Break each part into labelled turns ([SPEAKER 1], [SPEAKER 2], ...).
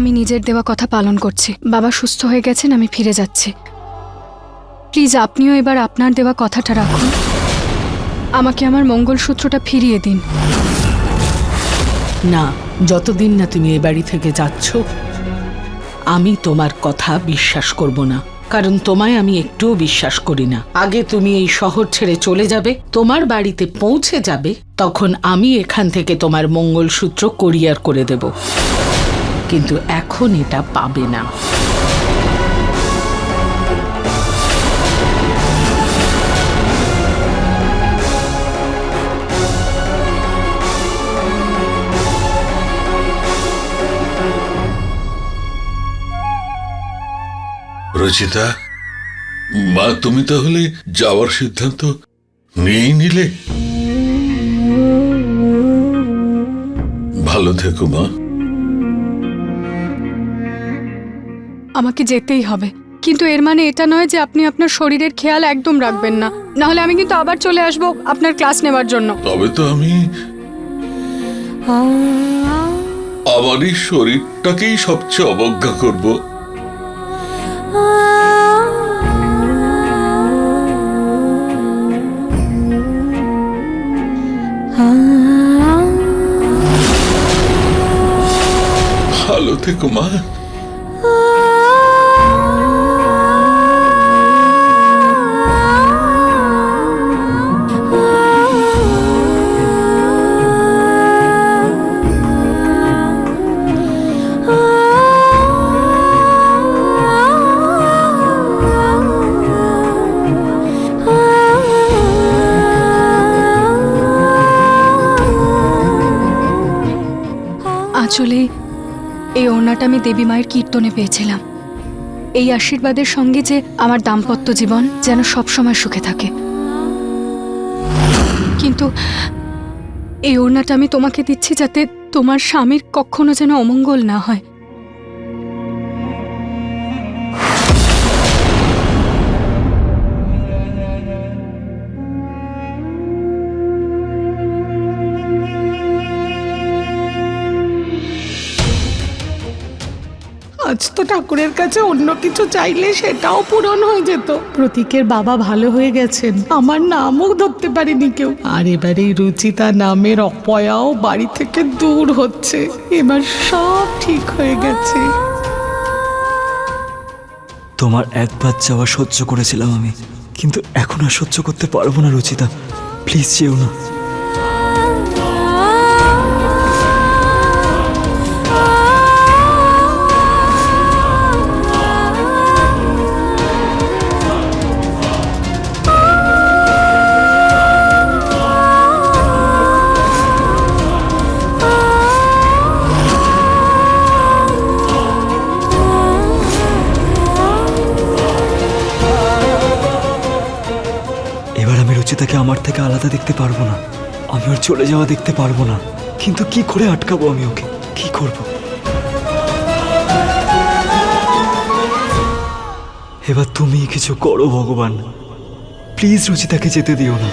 [SPEAKER 1] আমি নিজের দেওয়া কথা পালন করছি। বাবা সুস্থ হয়ে গেছেন, আমি ফিরে যাচ্ছি। প্লিজ আপনিও এবার আপনার দেওয়া কথাটা রাখুন। আমাকে আমার মঙ্গলসূত্রটা ফিরিয়ে দিন।
[SPEAKER 2] না, যতদিন না তুমি এ বাড়ি থেকে যাচ্ছ আমি তোমার কথা বিশ্বাস করব না, কারণ তোমায় আমি একটুও বিশ্বাস করি না। আগে তুমি এই শহর ছেড়ে চলে যাবে, তোমার বাড়িতে পৌঁছে যাবে, তখন আমি এখান থেকে তোমার মঙ্গলসূত্র কোরিয়ার করে দেব, কিন্তু এখন এটা পাবে না।
[SPEAKER 3] রচিতা, মা তুমি তাহলে যাওয়ার সিদ্ধান্ত নিয়েই নিলে? ভালো থেকো মা।
[SPEAKER 1] আমাকে যেতেই হবে, কিন্তু এর মানে এটা নয় যে আপনি আপনার শরীরের খেয়াল একদম রাখবেন না। নাহলে আমি কিন্তু আবার চলে আসবো আপনার ক্লাস নেবার জন্য।
[SPEAKER 3] তবে তো আমি আমার এই শরীরটাকেই সবচেয়ে অবজ্ঞা করব। ভালো থেকো মা।
[SPEAKER 1] আসলে এই ওড়নাটা আমি দেবী মায়ের কীর্তনে পেয়েছিলাম। এই আশীর্বাদের সঙ্গে যে আমার দাম্পত্য জীবন যেন সবসময় সুখে থাকে। কিন্তু এই ওড়নাটা আমি তোমাকে দিচ্ছি যাতে তোমার স্বামীর কখনো যেন অমঙ্গল না হয়।
[SPEAKER 2] আজ তো ঠাকুরের কাছে অন্য কিছু চাইলে সেটাও পূরণ হয়ে যেত। প্রতীকের বাবা ভালো হয়ে গেছেন, আমার নামও ধরতে পারেনি কেউ। আর এবার এই রুচিতা নামের অপয়াও বাড়ি থেকে দূর হচ্ছে। এবার সব ঠিক হয়ে গেছে।
[SPEAKER 4] তোমার একবার যাওয়া সহ্য করেছিলাম আমি, কিন্তু এখন আর সহ্য করতে পারবো না রুচিতা, প্লিজ যেও না। এবার আমি রুচিতাকে আমার থেকে আলাদা দেখতে পারবো না, আমি ওর চলে যাওয়া দেখতে পারবো না। কিন্তু কি করে আটকাবো আমি ওকে, কি করব? এবার তুমি কিছু করো ভগবান, প্লিজ রুচিতাকে যেতে দিও না।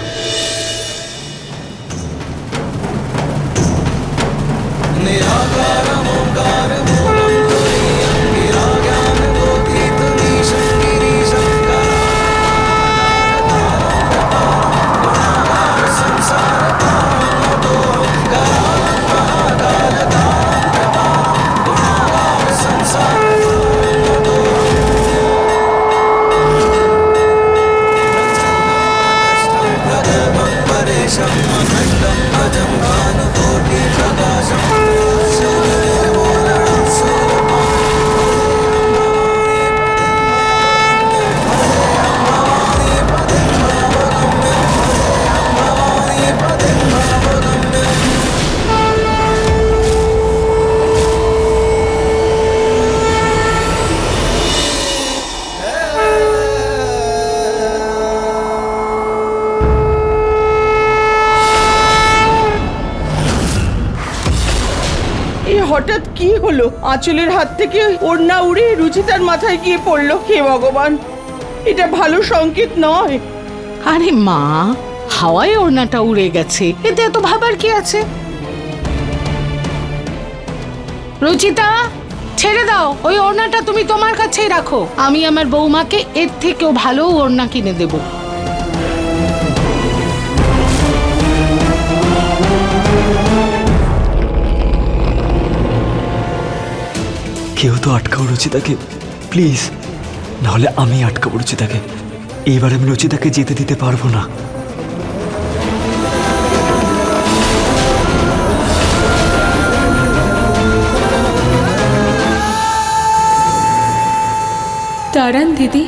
[SPEAKER 5] হঠাৎ কি হলো? আঁচলের হাত থেকে ওড়না উড়ে রুচিতার মাথায় গিয়ে পড়লো। হে ভগবান, এটা ভালো সংকেত নয়।
[SPEAKER 2] আরে মা, হাওয়ায় ওড়নাটা উড়ে গেছে, এতে এত ভাবার কি আছে? রুচিতা, ছেড়ে দাও, ওই ওড়নাটা তুমি তোমার কাছেই রাখো। আমি আমার বৌমাকে এর থেকেও ভালো ওড়না কিনে দেব।
[SPEAKER 4] কেউ তো আটকাও রুচিতাকে, প্লিজ। নাহলে আমি আটকাবো রুচিতাকে। এইবার আমি রুচিতাকে যেতে দিতে পারবো না।
[SPEAKER 6] দাঁড়ান দিদি,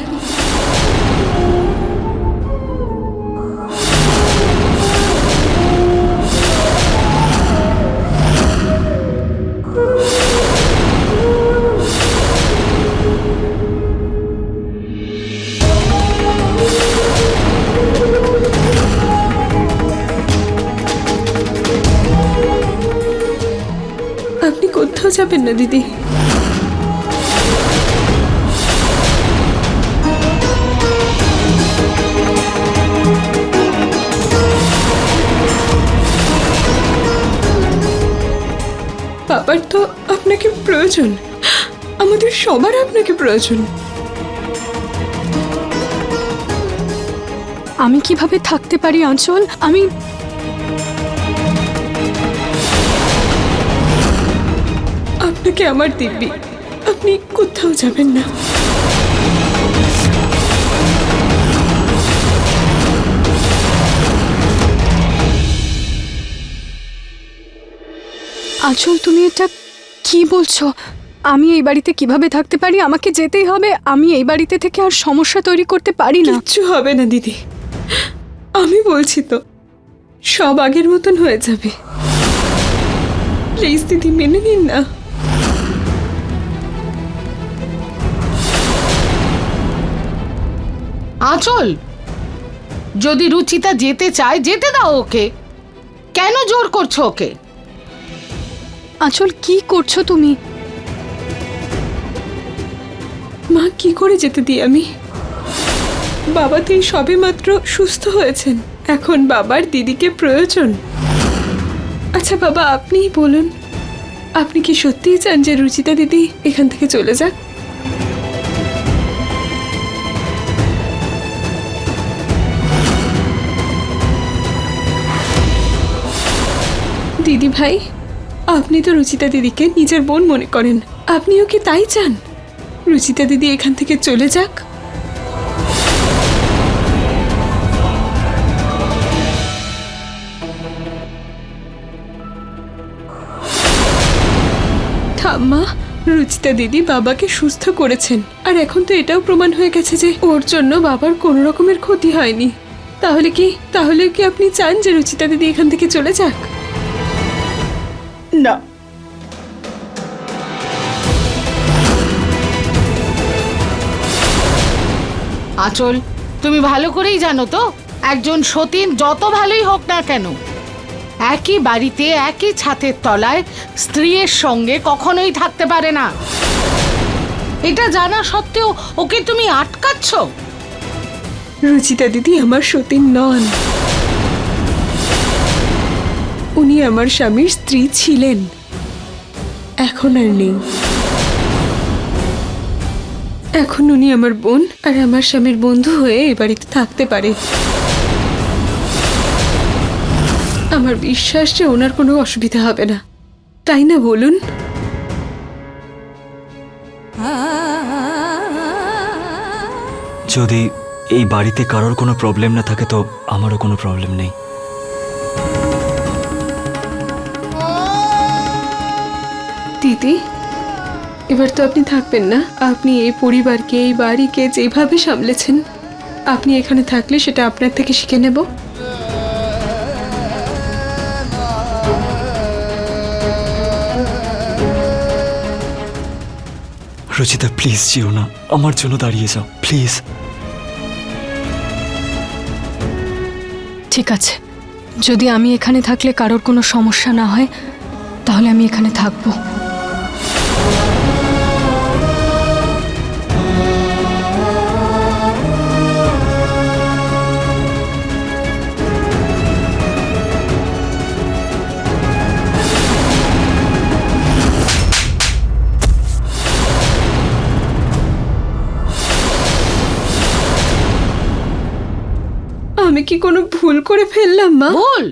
[SPEAKER 6] আপনি কোথাও যাবেন না দিদি। বাবার তো আপনাকে প্রয়োজন, আমাদের সবার আপনাকে প্রয়োজন।
[SPEAKER 1] আমি কিভাবে থাকতে পারি আঁচল?
[SPEAKER 6] আপনাকে আমার দিব্যি, আপনি কোথাও যাবেন না।
[SPEAKER 1] আঁচল, তুমি এটা কি বলছো? আমি এই বাড়িতে কিভাবে থাকতে পারি? আমাকে যেতেই হবে। আমি এই বাড়িতে থেকে আর সমস্যা তৈরি করতে পারি না।
[SPEAKER 6] কিচ্ছু হবে না দিদি, আমি বলছি তো, সব আগের মতন হয়ে যাবে। প্লিজ দিদি, মেনে নিন না।
[SPEAKER 2] আঁচল, যদি রুচিতা যেতে চায় যেতে দাও ওকে, কেন জোর করছো ওকে?
[SPEAKER 1] আঁচল, কি করছো তুমি?
[SPEAKER 6] মা, কি করে যেতে দিই আমি? বাবা তো এই সবে মাত্র সুস্থ হয়েছেন, এখন বাবার দিদিকে প্রয়োজন। আচ্ছা বাবা, আপনিই বলুন, আপনি কি সত্যিই চান যে রুচিতা দিদি এখান থেকে চলে যাক? দিদি ভাই, আপনি তো রুচিতা দিদিকে নিজের বোন মনে করেন, আপনিও কি তাই চান রুচিতা দিদি এখান থেকে চলে যাক? ঠাম্মা, রুচিতা দিদি বাবাকে সুস্থ করেছেন, আর এখন তো এটাও প্রমাণ হয়ে গেছে যে ওর জন্য বাবার কোনো রকমের ক্ষতি হয়নি। তাহলে কি আপনি চান যে রুচিতা দিদি এখান থেকে চলে যাক?
[SPEAKER 5] না,
[SPEAKER 2] আঁচল, তুমি ভালো করেই জানো তো, একজন সতীন যত ভালোই হোক না কেন, একই বাড়িতে একই ছাদের তলায় স্ত্রীর সঙ্গে কখনোই থাকতে পারে না। এটা জানা সত্ত্বেও ওকে তুমি আটকাচ্ছ।
[SPEAKER 6] রুচিতা দিদি আমার সতীন নন, উনি আমার স্বামীর স্ত্রী ছিলেন, এখন আর নেই। এখন উনি আমার বোন আর আমার স্বামীর বন্ধু হয়ে এ বাড়িতে থাকতে পারে। আমার বিশ্বাস যে ওনার কোনো অসুবিধা হবে না, তাই না বলুন?
[SPEAKER 4] যদি এই বাড়িতে কারোর কোনো প্রবলেম না থাকে তো আমারও কোনো প্রবলেম নেই।
[SPEAKER 6] দিদি, এবার তো আপনি থাকবেন না। আপনি এই পরিবারকে, এই বাড়িকে যেভাবে সামলেছেন, আপনি এখানে থাকলে সেটা আপনার থেকে শিখে নেব।
[SPEAKER 4] রুচিতা, প্লিজ যেও না, আমার জন্য দাঁড়িয়ে যাও প্লিজ।
[SPEAKER 1] ঠিক আছে, যদি আমি এখানে থাকলে কারোর কোনো সমস্যা না হয় তাহলে আমি এখানে থাকবো।
[SPEAKER 6] আমি কি কোনো ভুল করে ফেললাম মা?
[SPEAKER 2] ভুল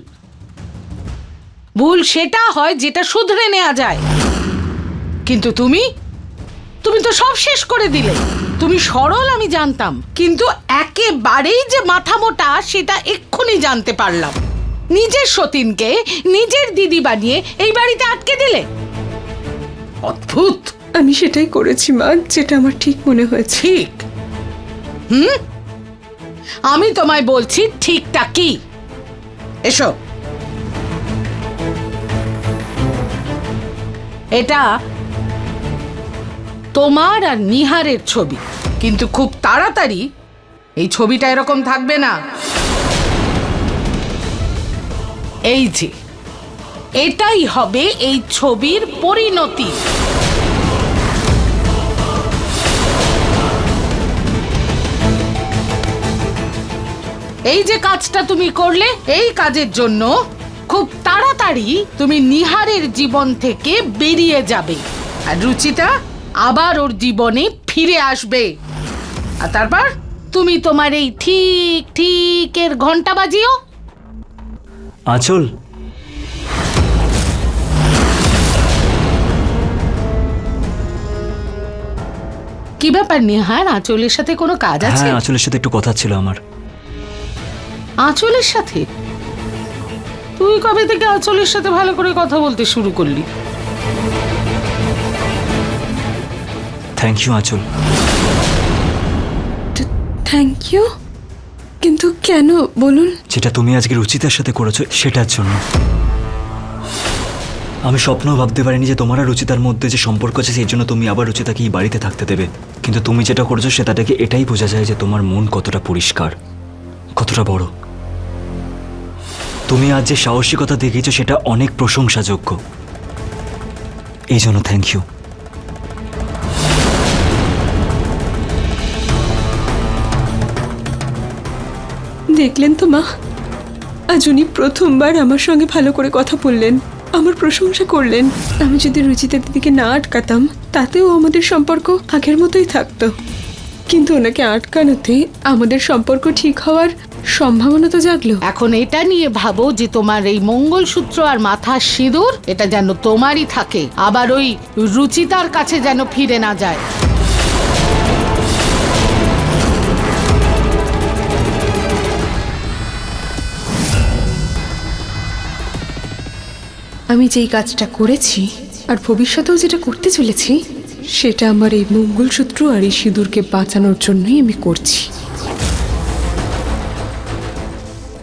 [SPEAKER 2] ভুল সেটা হয় যেটা শুধরে নেওয়া যায়, কিন্তু তুমি তো সব শেষ করে দিলে। তুমি সরল আমি জানতাম, কিন্তু একেবারেই যে মাথা মোটা সেটা এক্ষুনি জানতে পারলাম। নিজের সতীনকে নিজের দিদি বানিয়ে এই বাড়িতে আটকে দিলে। অদ্ভুত।
[SPEAKER 6] আমি সেটাই করেছি মা, যেটা আমার ঠিক মনে হয়েছে।
[SPEAKER 2] ঠিক? আমি তোমায় বলছি ঠিকটা কি। এসো। এটা তোমার আর নিহারের ছবি, কিন্তু খুব তাড়াতাড়ি এই ছবিটা এরকম থাকবে না। এই যে এটাই হবে এই ছবির পরিণতি। এই যে কাজটা তুমি করলে, এই কাজের জন্য খুব তাড়াতাড়ি তুমি নিহারের জীবন থেকে বেরিয়ে যাবে, আর রুচিতা আবার ওর জীবনে ফিরে আসবে। আর তারপর তুমি তোমার এই ঠিক ঠিকের ঘন্টা বাজিও।
[SPEAKER 4] আঁচল,
[SPEAKER 2] কি ব্যাপার নিহার, আঁচলের সাথে কোনো কাজ আছে?
[SPEAKER 4] হ্যাঁ আঁচলের সাথে একটু কথা ছিল আমার।
[SPEAKER 2] আঁচলের সাথে? তুই কবে থেকে আঁচলের সাথে ভালো করে কথা বলতে শুরু করলি?
[SPEAKER 4] Thank you Anchal.
[SPEAKER 6] Thank you? কিন্তু কেন বলুন?
[SPEAKER 4] যেটা তুমি আজকে রুচিতার সাথে করেছো সেটার জন্য। আমি স্বপ্নও ভাবতে পারিনি যে তোমার আর রুচিতার মধ্যে যে সম্পর্ক আছে সেই জন্য তুমি আবার রুচিতাকে এই বাড়িতে থাকতে দেবে। কিন্তু তুমি যেটা করেছো সেটা থেকে এটাই বোঝা যায় যে তোমার মন কতটা পরিষ্কার, কতটা বড়। তুমি আজ যে সাহসিকতা দেখিয়েছো সেটা অনেক প্রশংসাযোগ্য। এই জন্য থ্যাংক ইউ।
[SPEAKER 6] দেখলেন তো মা, আজ উনি প্রথমবার আমার সঙ্গে ভালো করে কথা বললেন, আমার প্রশংসা করলেন। আমি যদি রুচিতার দিদিকে না আটকাতাম তাতেও আমাদের সম্পর্ক আগের মতোই থাকতো, কিন্তু ওনাকে আটকানোতে আমাদের সম্পর্ক ঠিক হওয়ার সম্ভাবনা তো জাগলো।
[SPEAKER 2] এখন এটা নিয়ে ভাবো যে তোমার এই মঙ্গলসূত্র আর মাথার সিঁদুর এটা যেন তোমারই থাকে, আবার ওই রুচিতার কাছে যেন ফিরে না যায়।
[SPEAKER 6] আমি যেই কাজটা করেছি আর ভবিষ্যতেও যেটা করতে চলেছি সেটা আমার এই মঙ্গলসূত্র আর এই সিঁদুরকে বাঁচানোর জন্যই আমি করছি।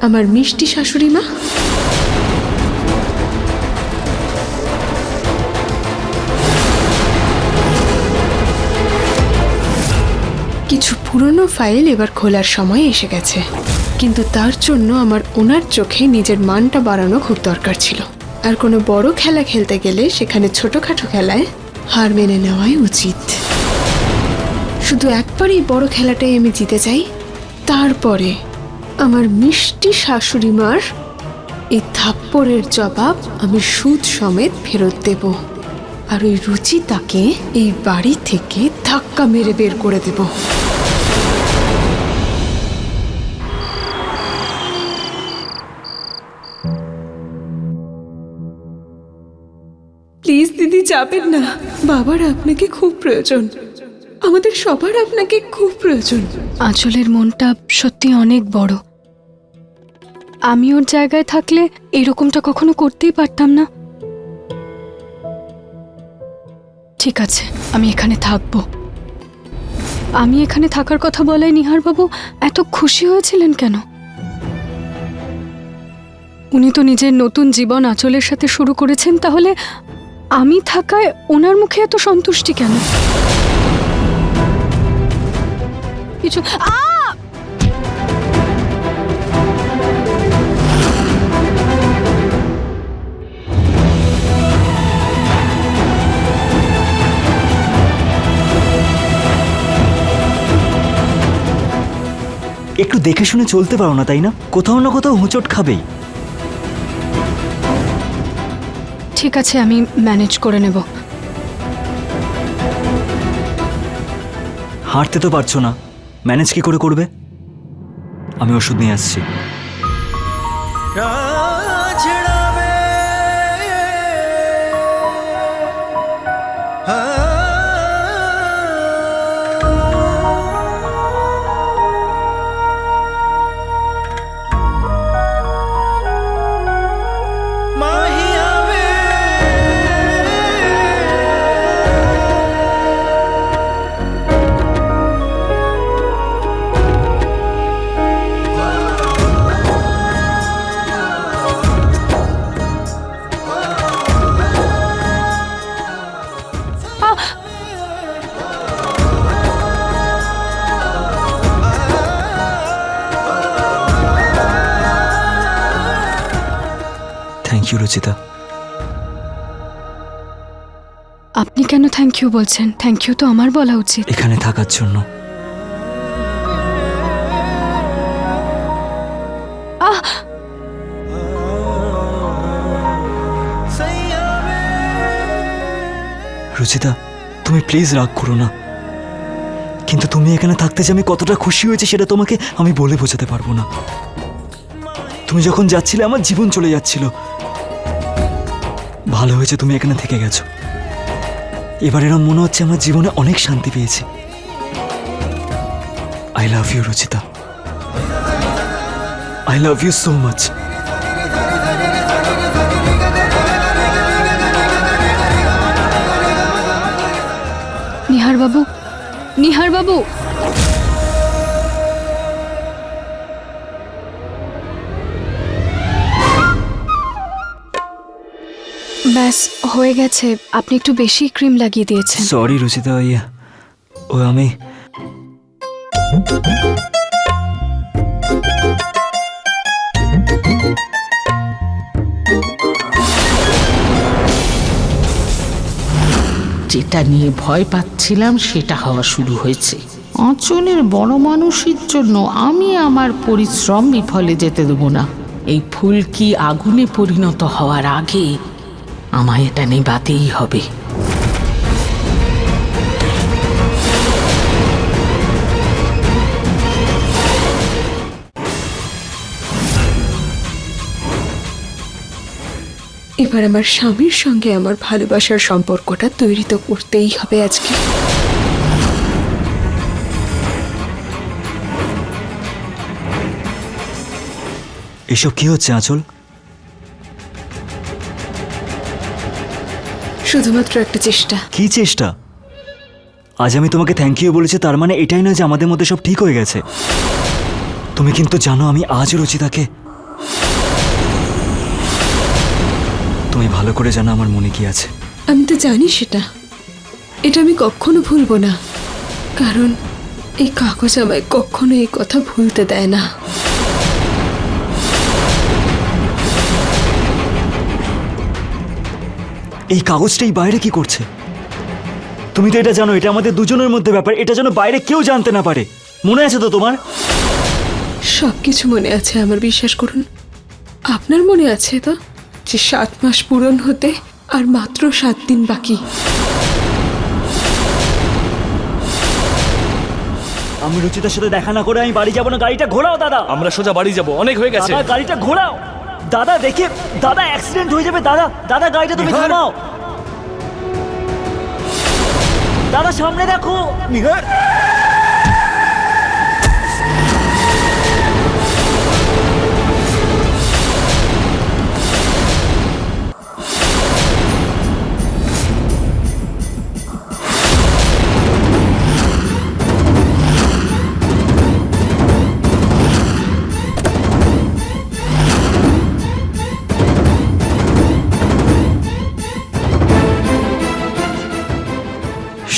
[SPEAKER 6] আমার মিষ্টি শাশুড়ি মা, কিছু পুরনো ফাইল এবার খোলার সময় এসে গেছে, কিন্তু তার জন্য আমার ওনার চোখে নিজের মানটা বাড়ানো খুব দরকার ছিল। আর কোনো বড় খেলা খেলতে গেলে সেখানে ছোটখাটো খেলায় হার মেনে নেওয়াই উচিত। শুধু একবার এই বড় খেলাটাই আমি জিতে চাই, তারপরে আমার মিষ্টি শাশুড়ি মার এই থাপ্পড়ের জবাব আমি সুদ সমেত ফেরত দেব, আর ওই রুচিতাকে এই বাড়ি থেকে ধাক্কা মেরে বের করে দেব। প্লিজ দিদি যাবেন না, বাবার আপনাকে খুব প্রয়োজন, আমাদের সবার আপনাকে খুব প্রয়োজন।
[SPEAKER 1] আঁচলের মনটা সত্যি অনেক বড়। আমি ওর জায়গায় থাকলে এরকমটা কখনো করতেই পারতাম না। ঠিক আছে, আমি এখানে থাকবো। আমি এখানে থাকার কথা বলায় নিহারবাবু এত খুশি হয়েছিলেন কেন? উনি তো নিজের নতুন জীবন আঁচলের সাথে শুরু করেছেন, তাহলে আমি থাকায় ওনার মুখে এত সন্তুষ্টি কেন? কিছু
[SPEAKER 4] একটু দেখে শুনে চলতে পারো না, তাই না? কোথাও না কোথাও হোঁচট খাবেই।
[SPEAKER 1] ঠিক আছে, আমি ম্যানেজ করে নেব।
[SPEAKER 4] হাঁটতে তো পারছো না, ম্যানেজ কি করে করবে? আমি ওষুধ নিয়ে আসছি। Thank you Ruchita.
[SPEAKER 1] আপনি কেন থ্যাংক ইউ বলছেন? থ্যাংক ইউ তো আমার বলা উচিত।
[SPEAKER 4] এখানে থাকার জন্য। রুচিতা, তুমি প্লিজ রাগ করো না, কিন্তু তুমি এখানে থাকতে যে আমি কতটা খুশি হয়েছি সেটা তোমাকে আমি বলে বোঝাতে পারবো না। তুমি যখন যাচ্ছিলে আমার জীবন চলে যাচ্ছিল। ভালো হয়েছে তুমি এখানে থেকে গেছো। এবার এরকম মনে হচ্ছে আমার জীবনে অনেক শান্তি পেয়েছি। I love you Ruchita, I love you so much.
[SPEAKER 1] Nihar babu, Nihar বাবু, ব্যাস হয়ে গেছে। আপনি একটু বেশি ক্রিম লাগিয়ে দিয়েছেন।
[SPEAKER 4] সরি রুচিতা, ও আমি
[SPEAKER 2] যেটা নিয়ে ভয় পাচ্ছিলাম সেটা হওয়া শুরু হয়েছে। অঞ্চলের বড় মানুষের জন্য আমি আমার পরিশ্রম বিফলে যেতে দেবো না। এই ফুলকি আগুনে পরিণত হওয়ার আগে আমায় এটা নেভাতেই হবে।
[SPEAKER 6] এবার আমার স্বামীর সঙ্গে আমার ভালোবাসার সম্পর্কটা তৈরি তো করতেই হবে আজকে।
[SPEAKER 4] এসব কি হচ্ছে আঁচল?
[SPEAKER 6] শুধুমাত্র একটা চেষ্টা।
[SPEAKER 4] কি চেষ্টা? আজ আমি তোমাকে থ্যাংক ইউ বলেছি, তার মানে এটাই নয় যে আমাদের মধ্যে সব ঠিক হয়ে গেছে। তুমি কিন্তু জানো আমি আজ রুচিতাকে, তুমি ভালো করে জানো আমার মনে কি আছে।
[SPEAKER 6] আমি তো জানি সেটা। এটা আমি কখনো ভুলবো না, কারণ এই কাগজ আমায় কখনো এই কথা ভুলতে দেয় না।
[SPEAKER 4] এই কাগজটাই বাইরে কি করছে? তুমি তো এটা জানো এটা আমাদের দুজনের মধ্যে ব্যাপার, এটা যেন বাইরে কেউ জানতে না পারে। মনে আছে তো তোমার?
[SPEAKER 6] সবকিছু মনে আছে আমার, বিশ্বাস করুন। আপনার মনে আছে তো যে 7 মাস পূরণ হতে আর মাত্র 7 দিন বাকি।
[SPEAKER 4] আমি রুচিতার সাথে দেখা না করে আমি বাড়ি যাবো না। গাড়িটা ঘোরাও দাদা।
[SPEAKER 7] আমরা সোজা বাড়ি যাব, অনেক হয়ে গেছে।
[SPEAKER 4] দাদা গাড়িটা ঘোরাও। দাদা দেখে, দাদা অ্যাক্সিডেন্ট হয়ে যাবে। দাদা দাদা গাড়িটা তুমি
[SPEAKER 7] নিহার!
[SPEAKER 4] থামাও। দাদা সামনে দেখো।
[SPEAKER 7] নিহার,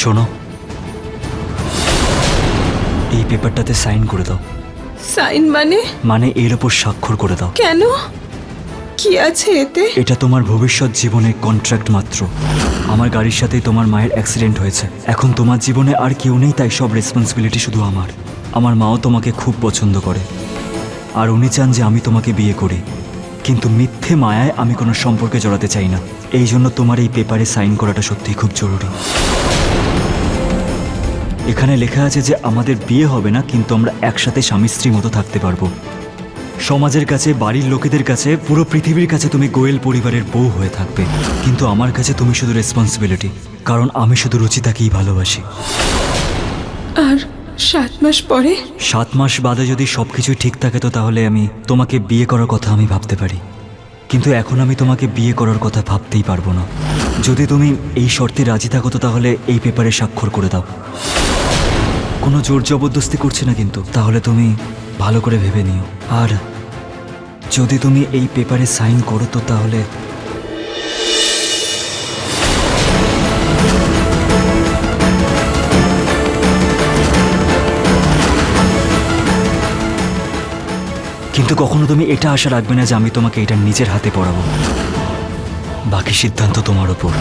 [SPEAKER 4] শোনো, এই পেপারটাতে সাইন করে দাও।
[SPEAKER 6] সাইন
[SPEAKER 4] মানে এর ওপর স্বাক্ষর করে দাও।
[SPEAKER 6] কেন? কি আছে এতে?
[SPEAKER 4] এটা তোমার ভবিষ্যৎ জীবনের কন্ট্রাক্ট মাত্র। আমার গাড়ির সাথেই তোমার মায়ের অ্যাক্সিডেন্ট হয়েছে। এখন তোমার জীবনে আর কেউ নেই, তাই সব রেসপন্সিবিলিটি শুধু আমার। আমার মাও তোমাকে খুব পছন্দ করে, আর উনি চান যে আমি তোমাকে বিয়ে করি, কিন্তু মিথ্যে মায়ায় আমি কোনো সম্পর্কে জড়াতে চাই না। এই জন্য তোমার এই পেপারে সাইন করাটা সত্যিই খুব জরুরি। এখানে লেখা আছে যে আমাদের বিয়ে হবে না, কিন্তু আমরা একসাথে স্বামী স্ত্রীর মতো থাকতে পারবো। সমাজের কাছে, বাড়ির লোকেদের কাছে, পুরো পৃথিবীর কাছে তুমি গোয়েল পরিবারের বউ হয়ে থাকবে, কিন্তু আমার কাছে তুমি শুধু রেসপন্সিবিলিটি, কারণ আমি শুধু রুচিতাকেই ভালোবাসি।
[SPEAKER 6] আর 7 মাস পরে?
[SPEAKER 4] 7 মাস বাদে যদি সবকিছু ঠিক থাকে তো তাহলে আমি তোমাকে বিয়ে করার কথা আমি ভাবতে পারি, কিন্তু এখন আমি তোমাকে বিয়ে করার কথা ভাবতেই পারবো না। যদি তুমি এই শর্তে রাজি থাকো তো তাহলে এই পেপারে স্বাক্ষর করে দাও। কোনো জোর জবরদস্তি করছি না কিন্তু, তাহলে তুমি ভালো করে ভেবে নিও। আর যদি তুমি এই পেপারে সাইন করো তো তাহলে কিন্তু কখনো তুমি এটা আশা রাখবে না যে আমি তোমাকে এটা নিজের হাতে পড়াবো। বাকি সিদ্ধান্ত তোমার ওপর।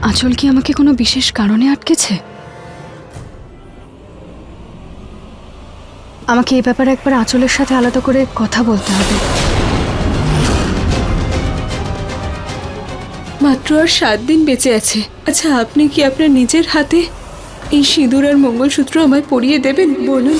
[SPEAKER 1] আঁচল কি আমাকে কোনো বিশেষ কারণে আটকেছে? আমাকে এই ব্যাপারে একবার আঁচলের সাথে আলাদা করে কথা বলতে হবে।
[SPEAKER 6] মাত্র আর 7 দিন বেঁচে আছে। আচ্ছা, আপনি কি আপনার নিজের হাতে এই সিঁদুর আর মঙ্গলসূত্র আমায় পরিয়ে দেবেন? বলুন।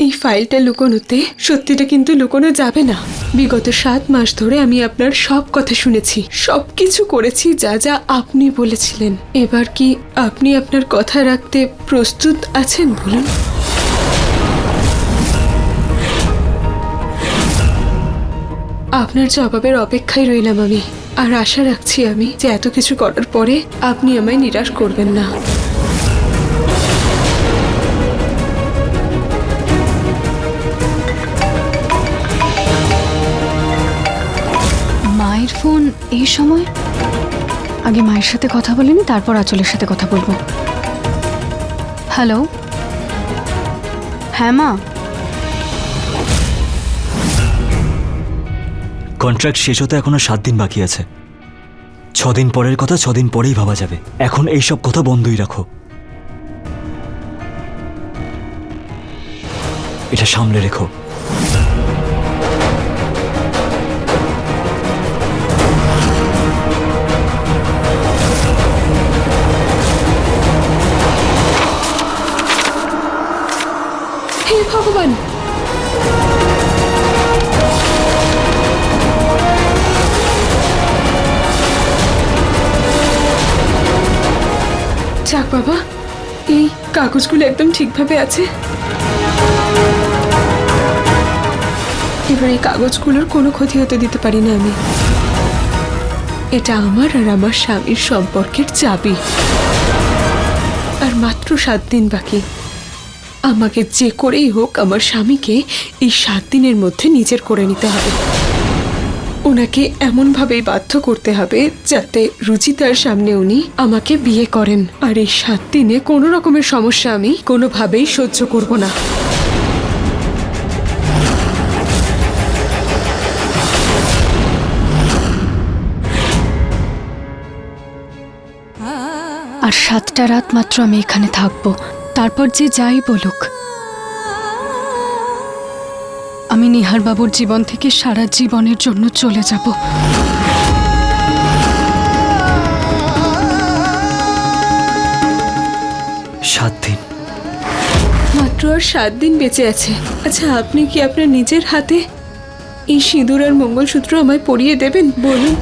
[SPEAKER 6] এই ফাইলটা লুকোনোতে সত্যিটা কিন্তু লুকোনো যাবে না। বিগত 7 মাস ধরে আমি আপনার সব কথা শুনেছি, সবকিছু করেছি যা যা আপনি বলেছিলেন। এবার কি আপনি আপনার কথা রাখতে প্রস্তুত আছেন? বলুন। আপনার জবাবের অপেক্ষায় রইলাম আমি, আর আশা রাখছি আমি যে এত কিছু করার পরে আপনি আমায় নিরাশ করবেন না।
[SPEAKER 1] মায়ের ফোন এই সময়? আগে মায়ের সাথে কথা বলিনি, তারপর আঁচলের সাথে কথা বলবো। হ্যালো, হ্যাঁ মা।
[SPEAKER 4] কন্ট্রাক্ট শেষ হতে এখনো 7 দিন বাকি আছে। 6 দিন পরের কথা 6 দিন পরেই ভাবা যাবে। এখন এইসব কথা বন্ধই রাখো। এটা সামলে রেখো।
[SPEAKER 6] হে ভগবান! যাক বাবা, এই কাগজগুলো একদম ঠিকভাবে আছে। এবার এই কাগজগুলোর কোনো ক্ষতি হতে দিতে পারি না আমি। এটা আমার আর আমার স্বামীর সম্পর্কের চাবি। আর মাত্র 7 দিন বাকি। আমাকে যে করেই হোক আমার স্বামীকে এই 7 দিনের মধ্যে নিজের করে নিতে হবে। ওনাকে এমনভাবেই বাধ্য করতে হবে যাতে রুচিতার সামনে উনি আমাকে বিয়ে করেন। আর এই 7 দিনে কোনো রকমের সমস্যা আমি কোনোভাবেই সহ্য করব না।
[SPEAKER 1] আর 7টা রাত মাত্র আমি এখানে থাকবো, তারপর যে যাই বলুক আমি নিহার বাবুর জীবন থেকে সারা জীবনের জন্য চলে যাব।
[SPEAKER 4] 7 দিন।
[SPEAKER 6] মাত্র আর 7 দিন বেঁচে আছে। আচ্ছা, আপনি কি আপনার নিজের হাতে এই সিঁদুর আর মঙ্গলসূত্র আমায় পরিয়ে দেবেন? বলুন।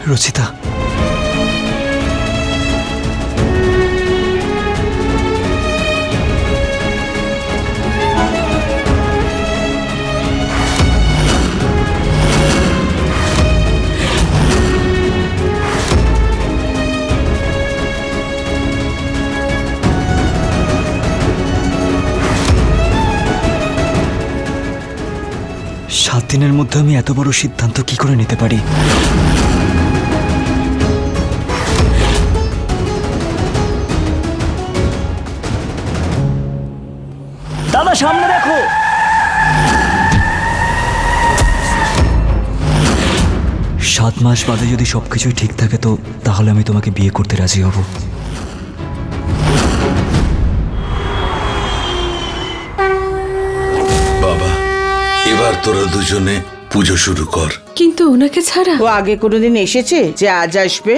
[SPEAKER 4] রুচিতা, দুদিনের মধ্যে আমি এত বড় সিদ্ধান্ত কি করে নিতে পারি? দাদা সামনে দেখো। 7 মাস বাদে যদি সবকিছুই ঠিক থাকে তো তাহলে আমি তোমাকে বিয়ে করতে রাজি হব।
[SPEAKER 3] বাবা, এবার তোরা দুজনে পুজো শুরু কর।
[SPEAKER 6] কিন্তু ওনাকে ছাড়া
[SPEAKER 5] ও আগে কোনোদিন এসেছে যে আজ আসবে?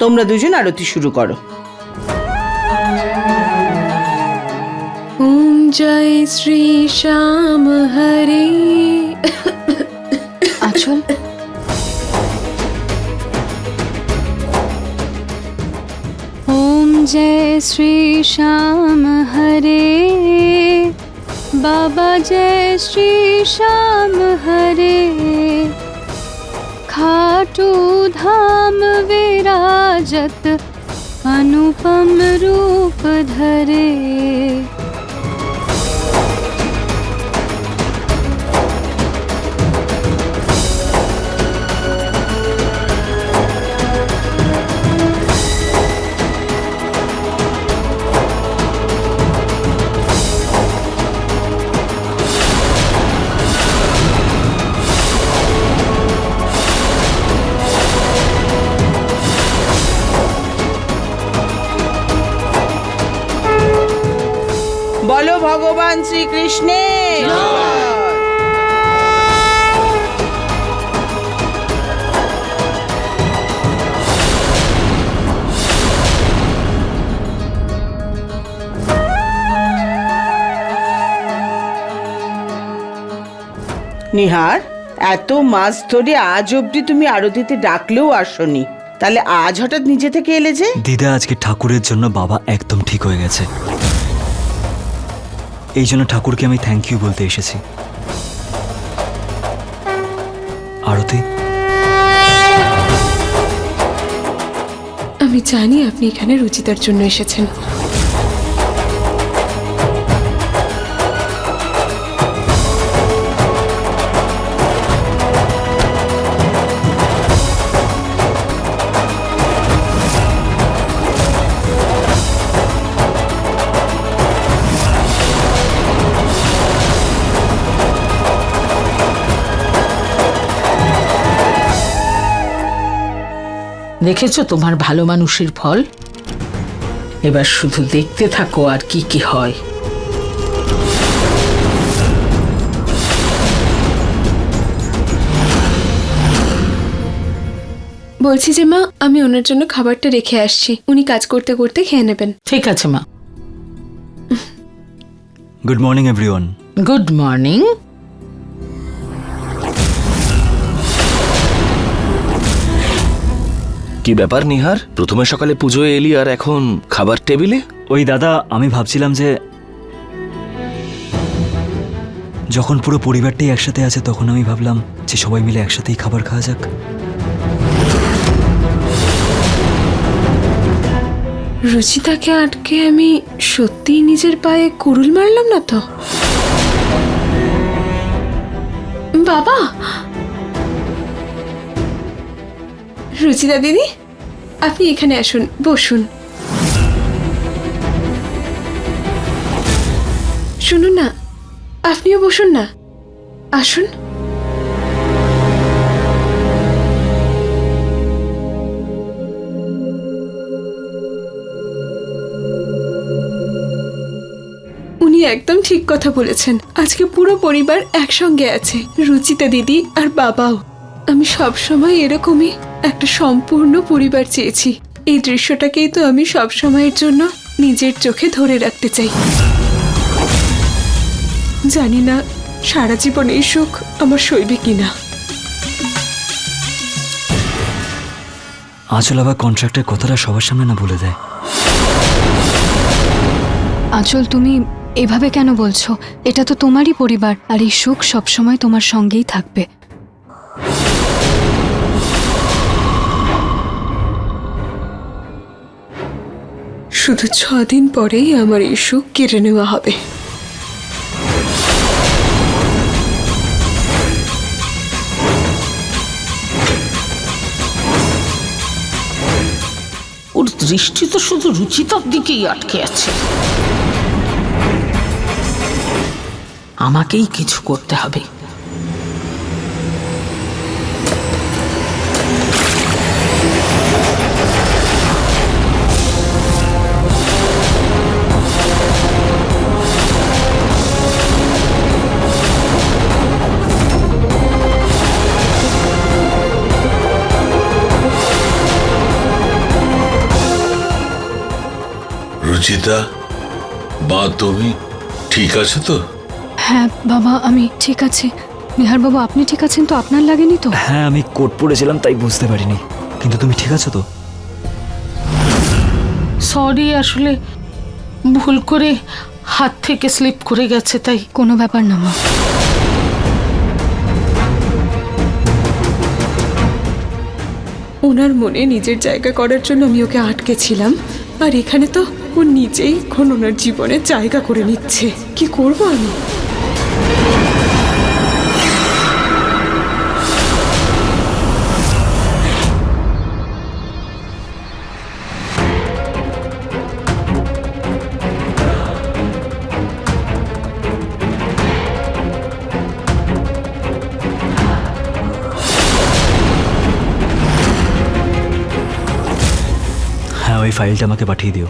[SPEAKER 5] তোমরা দুজন আরতি শুরু করো।
[SPEAKER 6] ওম জয় শ্রী শ্যাম হরে।
[SPEAKER 1] আঁচল, ओम जय श्री श्याम हरे, बाबा जय श्री श्याम हरे, खाटू धाम विराजत अनुपम रूप धरे।
[SPEAKER 5] বলো ভগবান শ্রীকৃষ্ণের জয়। নিহার, এত মাস ধরে আজ অবধি তুমি আরতিতে ডাকলেও আসোনি, তাহলে আজ হঠাৎ নিজে থেকে এলে যে?
[SPEAKER 4] দিদা, আজকে ঠাকুরের জন্য বাবা একদম ঠিক হয়ে গেছে, এই জন্য ঠাকুরকে আমি থ্যাংক ইউ বলতে এসেছি। আরতি,
[SPEAKER 6] আমি জানি আপনি এখানে রুচিতার জন্য এসেছেন।
[SPEAKER 2] দেখেছো তোমার ভালো মানুষের ফল? এবার শুধু দেখতে থাকো আর কি কি হয়।
[SPEAKER 6] বলছি যে মা, আমি ওনার জন্য খাবারটা রেখে আসছি, উনি কাজ করতে করতে খেয়ে নেবেন।
[SPEAKER 2] ঠিক আছে মা।
[SPEAKER 4] Good morning everyone.
[SPEAKER 2] Good morning.
[SPEAKER 7] কি ব্যাপার নিহার, প্রথমে সকালে পুজোয় এলি আর এখন খাবার টেবিলে?
[SPEAKER 4] ওই দাদা, আমি ভাবছিলাম যে যখন পুরো পরিবারটাই একসাথে আছে তখন আমি ভাবলাম যে সবাই মিলে একসাথেই খাবার খাওয়া যাক।
[SPEAKER 6] রুচিতাকে আটকে আমি সত্যিই নিজের পায়ে কুড়ুল মারলাম না তো? বাবা, রুচিতা দিদি, আপনি এখানে আসুন, বসুন। শুনুন না, আপনিও বসুন না, আসুন। উনি একদম ঠিক কথা বলেছেন, আজকে পুরো পরিবার একসঙ্গে আছে, রুচিতা দিদি আর বাবাও। আমি সব সময় এরকমই একটা সম্পূর্ণ পরিবার চেয়েছি। এই দৃশ্যটাকেই তো আমি সব সময়ের জন্য নিজের চোখে ধরে রাখতে চাই। জানি না সারা জীবন এই সুখ আমার সইবে কিনা।
[SPEAKER 4] আঁচল আবার কন্ট্রাক্টের কথাটা সবার সামনে না বলে দেয়।
[SPEAKER 1] আঁচল, তুমি এভাবে কেন বলছো? এটা তো তোমারই পরিবার, আর এই সুখ সবসময় তোমার সঙ্গেই থাকবে।
[SPEAKER 6] শুধু 6 দিন পরেই আমার এই সুখ কেড়ে নেওয়া হবে।
[SPEAKER 2] দৃষ্টি তো শুধু রুচিতার দিকেই আটকে আছে। আমাকেই কিছু করতে হবে।
[SPEAKER 3] রুচিতা, বা তুমি ঠিক আছো তো?
[SPEAKER 1] হ্যাঁ বাবা, আমি ঠিক আছি। নিহার বাবু, আপনি ঠিক আছেন তো? আপনার লাগেনি তো?
[SPEAKER 4] হ্যাঁ, আমি কোট পরেছিলাম তাই বুঝতে পারিনি, কিন্তু তুমি ঠিক আছো তো?
[SPEAKER 2] সরি, আসলে ভুল করে হাত থেকে স্লিপ করে গেছে তাই।
[SPEAKER 1] কোনো ব্যাপার না মা।
[SPEAKER 6] ওনার মনে নিজের জায়গা করার জন্য আমি ওকে আটকেছিলাম, আর এখানে তো ও নিজেই এখন ওনার জীবনে জায়গা করে নিচ্ছে। কি করব আমি?
[SPEAKER 4] হ্যাঁ, ওই ফাইলটা আমাকে পাঠিয়ে দিও।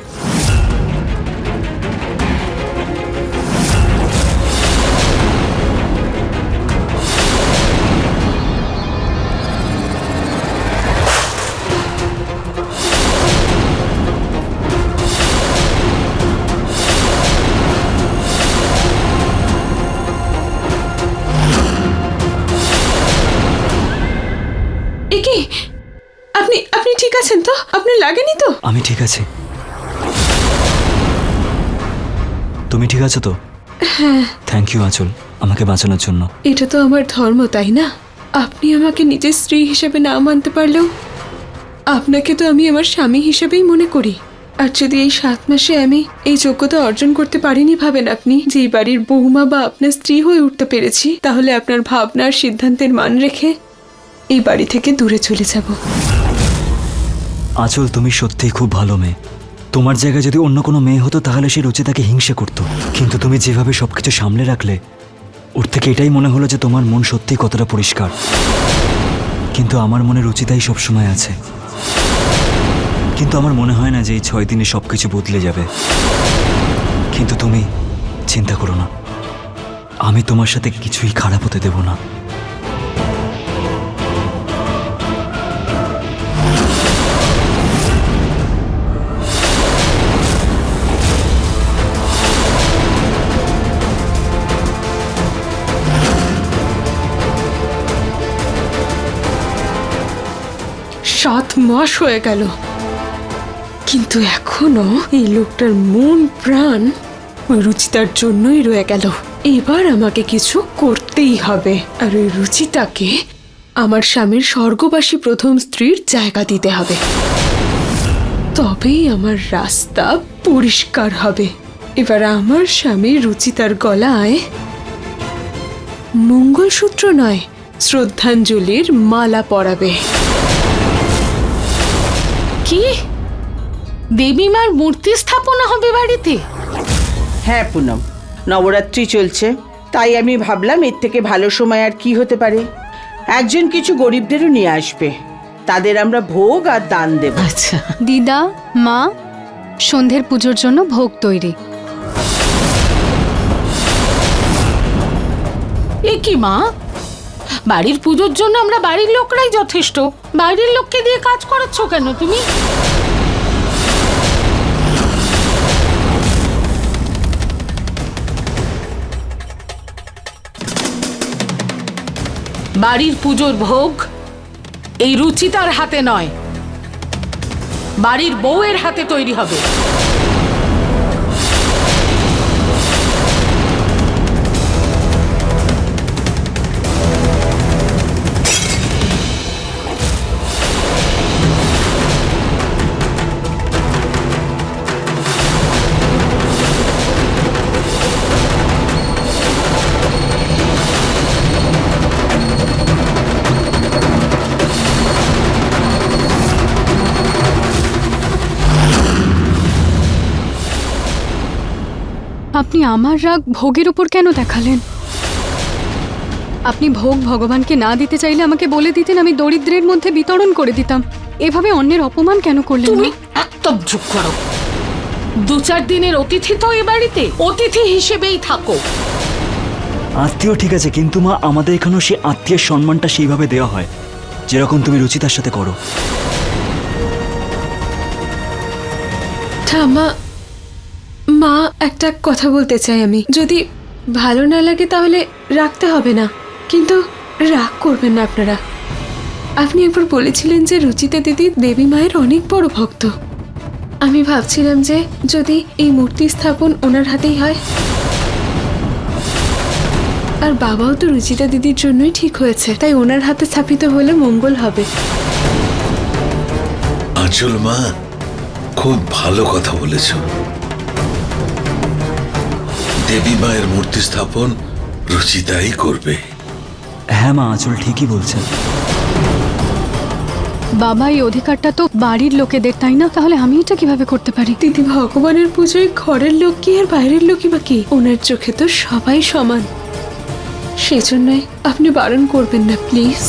[SPEAKER 6] এ কি? আপনি আপনি ঠিক আছেন তো? আপনার লাগেনি তো?
[SPEAKER 4] আমি ঠিক আছি। তুমি ঠিক আছো তো?
[SPEAKER 6] হ্যাঁ।
[SPEAKER 4] থ্যাংক ইউ আঁচল, আমাকে বাঁচানোর জন্য।
[SPEAKER 6] এটা তো আমার ধর্ম, তাই না? আপনি আমাকে নিজের স্ত্রী হিসেবে না মানতে পারলেও আপনাকে তো আমি আমার স্বামী হিসেবেই মনে করি। আর যদি এই 7 মাসে আমি এই যোগ্যতা অর্জন করতে পারিনি ভাবেন আপনি, যে এই বাড়ির বৌমা বা আপনার স্ত্রী হয়ে উঠতে পেরেছি, তাহলে আপনার ভাবনার সিদ্ধান্তের মান রেখে এই বাড়ি থেকে দূরে চলে যাব।
[SPEAKER 4] আঁচল, তুমি সত্যিই খুব ভালো মেয়ে। তোমার জায়গায় যদি অন্য কোনো মেয়ে হতো তাহলে সে রুচিতাকে হিংসে করতো, কিন্তু তুমি যেভাবে সবকিছু সামলে রাখলে, ওর থেকে এটাই মনে হলো যে তোমার মন সত্যিই কতটা পরিষ্কার। কিন্তু আমার মনে রুচিতাই সবসময় আছে। কিন্তু আমার মনে হয় না যে এই 6 দিনে সবকিছু বদলে যাবে। কিন্তু তুমি চিন্তা করো না, আমি তোমার সাথে কিছুই খারাপ হতে দেব না।
[SPEAKER 6] সাত মাস হয়ে গেল, কিন্তু এখনো এই লোকটার মন প্রাণ ওই রুচিতার জন্যই রয়ে গেল। এবার আমাকে কিছু করতেই হবে, আর ওই রুচিতাকে আমার স্বামীর স্বর্গবাসী প্রথম স্ত্রীর জায়গা দিতে হবে। তবেই আমার রাস্তা পরিষ্কার হবে। এবার আমার স্বামী রুচিতার গলায় মঙ্গলসূত্র নয়, শ্রদ্ধাঞ্জলির মালা পরাবে।
[SPEAKER 2] কি? দেবী মার মূর্তি স্থাপনা হবে বাড়িতে?
[SPEAKER 5] হ্যাঁ পুনম, নবরাত্রি চলছে, তাই আমি ভাবলাম এর থেকে ভালো সময় আর কি হতে পারে। একজন কিছু গরিবদেরও নিয়ে আসবে, তাদের আমরা ভোগ আর দান দেব।
[SPEAKER 2] আচ্ছা,
[SPEAKER 1] দিদা, মা, সন্ধ্যের পুজোর জন্য ভোগ তৈরি।
[SPEAKER 2] এ কি মা? বাড়ির পুজোর জন্য আমরা বাড়ির লোকরাই যথেষ্ট, বাইরের লোককে দিয়ে কাজ করাচ্ছ কেন তুমি? বাড়ির পুজোর ভোগ এই রুচিতার হাতে নয়, বাড়ির বউয়ের হাতে তৈরি হবে।
[SPEAKER 1] আপনি আমার রাগ ভোগের উপর কেন দেখালেন? আপনি ভোগ ভগবানকে না দিতে চাইলে আমাকে বলে দিতেন, আমি দরিদ্রের মধ্যে বিতরণ করে দিতাম। এভাবে অন্যের অপমান কেন করলেন?
[SPEAKER 2] তুমি
[SPEAKER 1] মা?
[SPEAKER 2] একদম চুপ করো। 2-4 দিনের অতিথি তো এ বাড়িতে, অতিথি হিসেবেই থাকো।
[SPEAKER 4] আত্মীয় ঠিক আছে, কিন্তু মা আমাদের এখানেও সেই আত্মীয়ের সম্মানটা সেইভাবে দেওয়া হয় যেরকম তুমি রুচিতার সাথে করো।
[SPEAKER 6] ঠাম্মা, মা একটা কথা বলতে চাই আমি। যদি ভালো না লাগে তাহলে রাখতে হবে না, কিন্তু রাগ করবেন না আপনারা। আপনি একবার বলেছিলেন যে রুচিতা দিদি দেবী মায়ের অনেক বড় ভক্ত। আমি ভাবছিলাম যে যদি এই মূর্তি স্থাপন ওনার হাতেই হয়, আর বাবাও তো রুচিতা দিদির জন্যই ঠিক হয়েছে, তাই ওনার হাতে স্থাপিত হলে মঙ্গল হবে।
[SPEAKER 3] আঁচল মা, খুব ভালো কথা বলেছ। দেবী মায়ের মূর্তি স্থাপন রুচিতাই করবে।
[SPEAKER 4] হ্যাঁ মা, আঁচল ঠিকই বলছেন।
[SPEAKER 1] বাবা, এই অধিকারটা তো বাড়ির লোকেদের, তাই না? তাহলে আমি এটা কিভাবে করতে পারি?
[SPEAKER 6] দিদি, ভগবানের পুজোয় ঘরের লোক কি আর বাইরের লোকই বা কি? ওনার চোখে তো সবাই সমান। সেজন্যই আপনি বারণ করবেন না প্লিজ।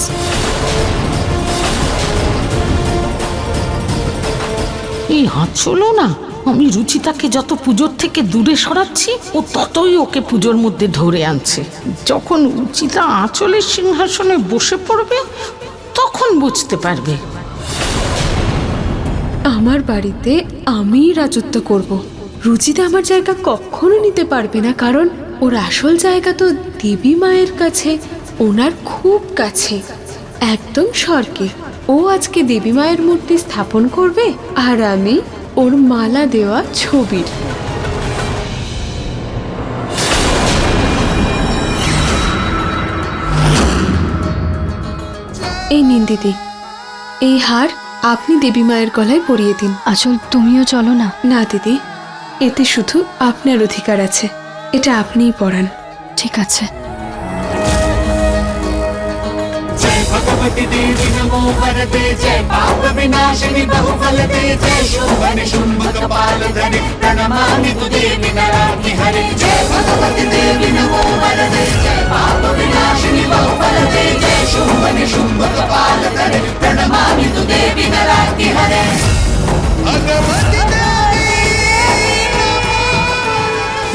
[SPEAKER 2] এই আঁচলও না, আমি রুচিতাকে যত পুজোর থেকে দূরে সরাচ্ছি ও ততই ওকে পুজোর মধ্যে ধরে আনছে। যখন রুচিতা আঁচলের সিংহাসনে বসে পড়বে তখন বুঝতে পারবে।
[SPEAKER 6] আমার বাড়িতে আমিই রাজত্ব করব। রুচিতা আমার জায়গা কখনো নিতে পারবে না, কারণ ওর আসল জায়গা তো দেবী মায়ের কাছে, ওনার খুব কাছে, একদম স্বর্গে। ও আজকে দেবী মায়ের মূর্তি স্থাপন করবে আর আমি ওর মালা দেওয়া ছবির। এই নিন দিদি, এই হার আপনি দেবী মায়ের গলায় পরিয়ে দিন।
[SPEAKER 1] আঁচল, তুমিও চলো না।
[SPEAKER 6] না দিদি, এতে শুধু আপনার অধিকার আছে, এটা আপনিই পড়ান।
[SPEAKER 1] ঠিক আছে।
[SPEAKER 8] भगवती देवी नमो वरदे, जय पाप विनाशिनी बहुफल दे, जय शुंभ निशुंभ कपाल धरे, प्रणमामि तु देवी नराति हरे। जय भगवती देवी नमो वरदे, जय पाप विनाशिनी बहुफल दे, जय शुंभ निशुंभ कपाल धरे, प्रणमामि तु देवी नराति हरे। भगवती देवी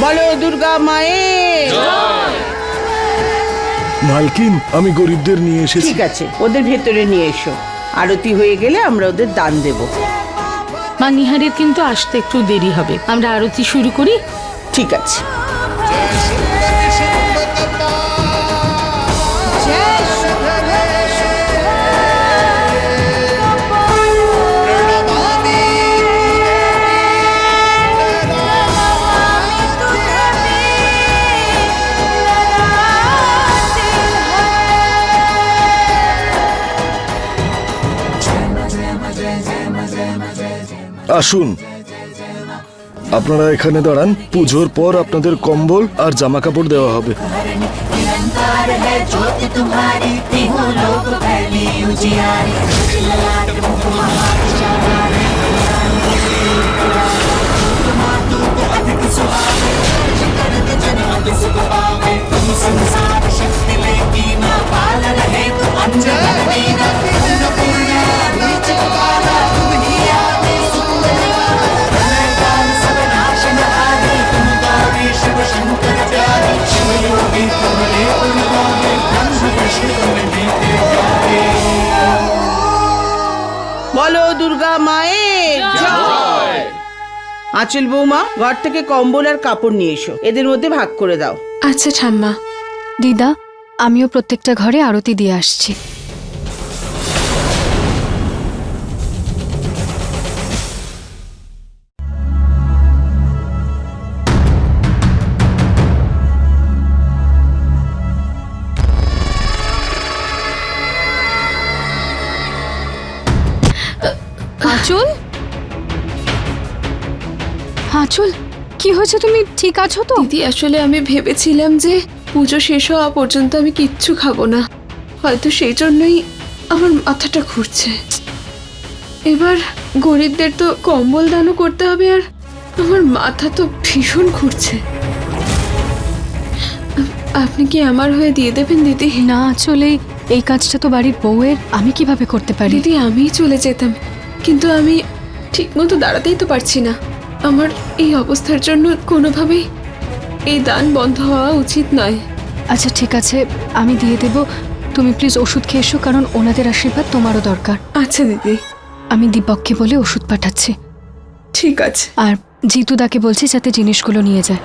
[SPEAKER 5] বলো দুর্গা মায়ের।
[SPEAKER 9] মালকিন, আমি গরিবদের নিয়ে এসেছি।
[SPEAKER 5] ঠিক আছে, ওদের ভেতরে নিয়ে এসো। আরতি হয়ে গেলে আমরা ওদের দান দেব।
[SPEAKER 2] মা, নিহারের কিন্তু আসতে একটু দেরি হবে, আমরা আরতি শুরু করি।
[SPEAKER 5] ঠিক আছে।
[SPEAKER 9] আসুন, আপনারা এখানে দাঁড়ান। পুজোর পর আপনাদের কম্বল আর জামা কাপড় দেওয়া হবে।
[SPEAKER 8] निरंकार है ज्योति तुम्हारी, तीनों लोक फैली उजियारी। ललाट मुख महाचारी, मातु को अधिक सुहावे, करत जन अति सुख पावे। तुम संसार शक्ति लेकी मां, पाल रहे तो अंजन वीरा। अन्नपूर्णा नीच कपाला, तुम ही आदि सुंदरवाला। प्रलय काल सब नाशनहारी, तुम गौरी शिव शंकर प्यारी। शिव योगी तुम्हारे पुरवावे, ब्रह्म विष्णु तुम्हें देते जावे।
[SPEAKER 5] বলো দুর্গা মায়ের জয়। আঁচল বৌমা, ঘর থেকে কম্বল আর কাপড় নিয়ে এসো, এদের মধ্যে ভাগ করে দাও।
[SPEAKER 6] আচ্ছা ঠাম্মা।
[SPEAKER 1] দিদা, আমিও প্রত্যেকটা ঘরে আরতি দিয়ে আসছি। আঁচল, আঁচল, কি হয়েছে? তুমি ঠিক আছো তো?
[SPEAKER 6] দিদি, আসলে আমি ভেবেছিলাম যে পুজো শেষ হওয়া পর্যন্ত আমি কিচ্ছু খাবো না, হয়তো সেই জন্যই আমার মাথাটা ঘুরছে। এবার গরিবদের তো কম্বল দানও করতে হবে, আর আমার মাথা তো ভীষণ ঘুরছে। আপনি কি আমার হয়ে দিয়ে দেবেন দিদি?
[SPEAKER 1] না চলে এই কাজটা তো বাড়ির বউয়ের, আমি কিভাবে করতে পারি?
[SPEAKER 6] দিদি আমিই চলে যেতাম, কিন্তু আমি ঠিকমতো দাঁড়াতেই তো পারছি না। আমার এই অবস্থার জন্য কোনোভাবেই এই দান বন্ধ হওয়া উচিত নয়।
[SPEAKER 1] আচ্ছা ঠিক আছে, আমি দিয়ে দেব। তুমি প্লিজ ওষুধ খেয়ে এসো, কারণ ওনাদের আশীর্বাদ তোমারও দরকার।
[SPEAKER 6] আচ্ছা দিদি,
[SPEAKER 1] আমি দীপককে বলে ওষুধ পাঠাচ্ছি।
[SPEAKER 6] ঠিক আছে।
[SPEAKER 1] আর জিতুদাকে বলছি যাতে জিনিসগুলো নিয়ে যায়।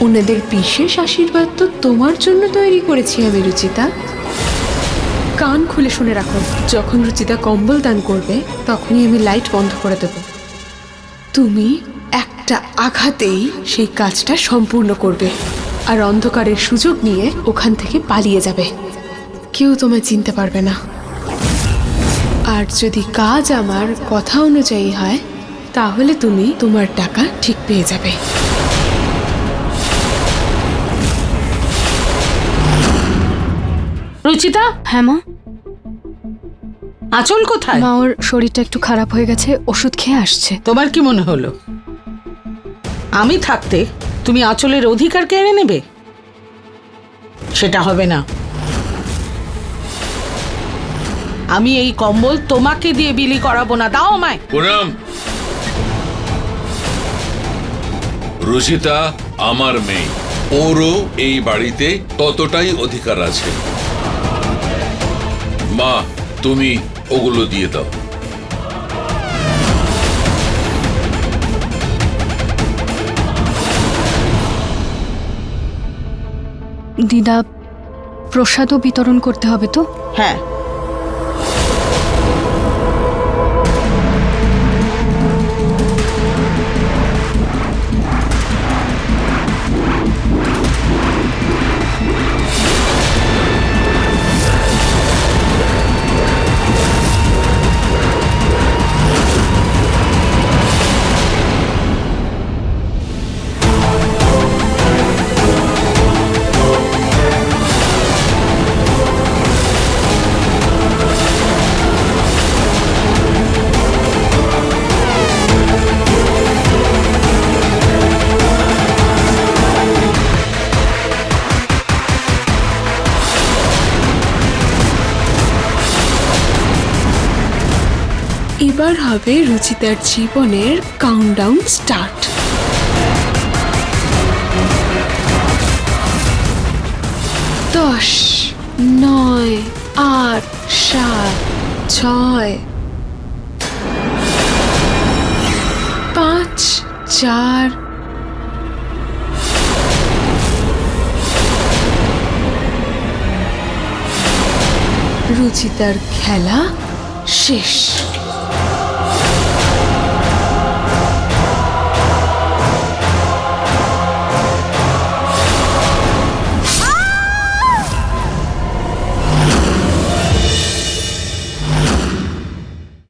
[SPEAKER 6] ওনাদের বিশেষ আশীর্বাদ তো তোমার জন্য তৈরি করেছি আমি রুচিতা। কান খুলে শুনে রাখো, যখন রুচিতা কম্বল দান করবে তখনই আমি লাইট বন্ধ করে দেব। তুমি একটা আঘাতেই সেই কাজটা সম্পূর্ণ করবে আর অন্ধকারের সুযোগ নিয়ে ওখান থেকে পালিয়ে যাবে। কেউ তোমায় চিনতে পারবে না। আর যদি কাজ আমার কথা অনুযায়ী হয় তাহলে তুমি তোমার টাকা ঠিক পেয়ে যাবে।
[SPEAKER 2] রুচিতা,
[SPEAKER 1] হ্যাঁ মা?
[SPEAKER 2] আঁচল কোথায়?
[SPEAKER 1] মা ওর শরীরটা একটু খারাপ হয়ে গেছে, ওষুধ খেয়ে আসছে।
[SPEAKER 2] তোমার কি মনে হলো আমি থাকতে তুমি আঁচলের অধিকার কেড়ে নেবে? সেটা হবে না। আমি এই কম্বল তোমাকে দিয়ে বিলি করাবো না। দাও আমায়।
[SPEAKER 3] পুনম, রুচিতা আমার মেয়ে, ওরও এই বাড়িতে ততটাই অধিকার আছে। মা, তুমি ওগুলো দিয়ে দাও।
[SPEAKER 1] দিদা, প্রসাদও বিতরণ করতে হবে তো?
[SPEAKER 5] হ্যাঁ,
[SPEAKER 6] এবার হবে রুচিতার জীবনের কাউন্টডাউন স্টার্ট। 10, 9, 8, 7, 6, 5, 4, রুচিতার খেলা শেষ।